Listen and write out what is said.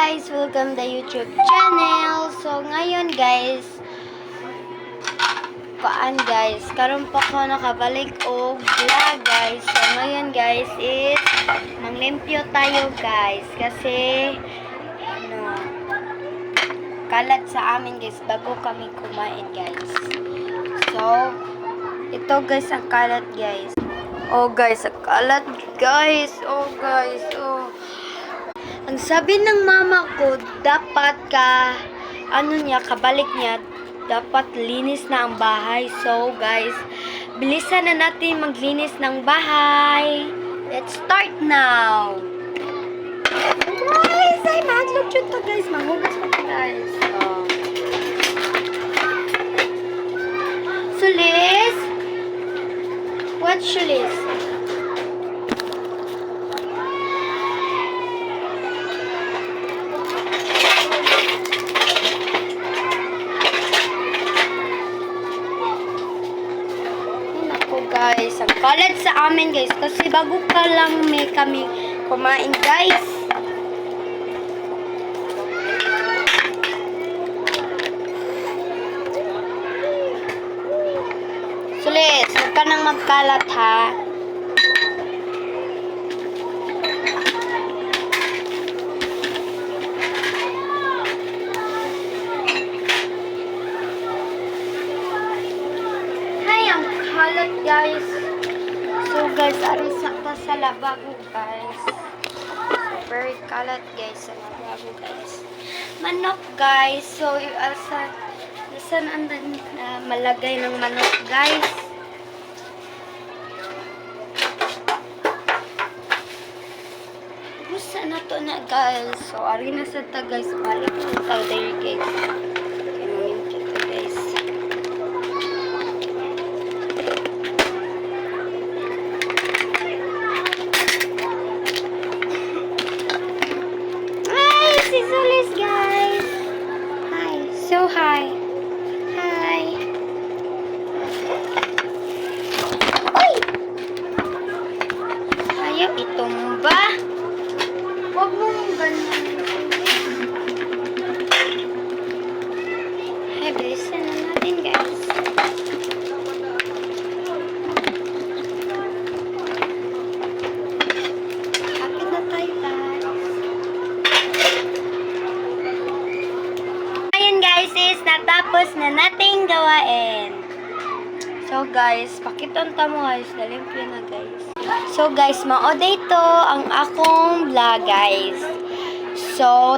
guys! Welcome to YouTube channel. So ngayon guys, karon pa ko nakabalik og vlog guys. So ngayon guys is manglimpyo tayo guys kasi kalat sa amin guys bago kami kumain guys. So ito guys ang kalat guys. Oh guys, ang kalat guys. Oh guys, oh. Ang sabi ng mama ko, dapat kabalik niya, dapat linis na ang bahay. So, guys, bilisan na natin maglinis ng bahay. Let's start now! Guys, ay maglutsyot to guys. Mahugas mo to guys. Oh. Sulis? What sulis? Guys, ang kalat sa amin guys kasi bago ka lang kami kumain guys. Sulis, huwag ka nang magkalat ha. Kalat guys. So guys, ari sakta sa labago guys. So very kalat guys sa labago guys. Manok guys. So saan andan malagay ng manok guys? Gusto na to na guys. So ari na sa ta guys. Balik na tayo there guys. Sulis guys. Hi. So hi. Hi. Uy! Ayaw itumba. Huwag mong ganyan. Ay, bilisan na natin guys. Kapit na tayo guys. Guys, is natapos na nating gawain. So guys, pakitonta mo guys, nalimpyo na guys. So guys, mao dito ang akong vlog guys. So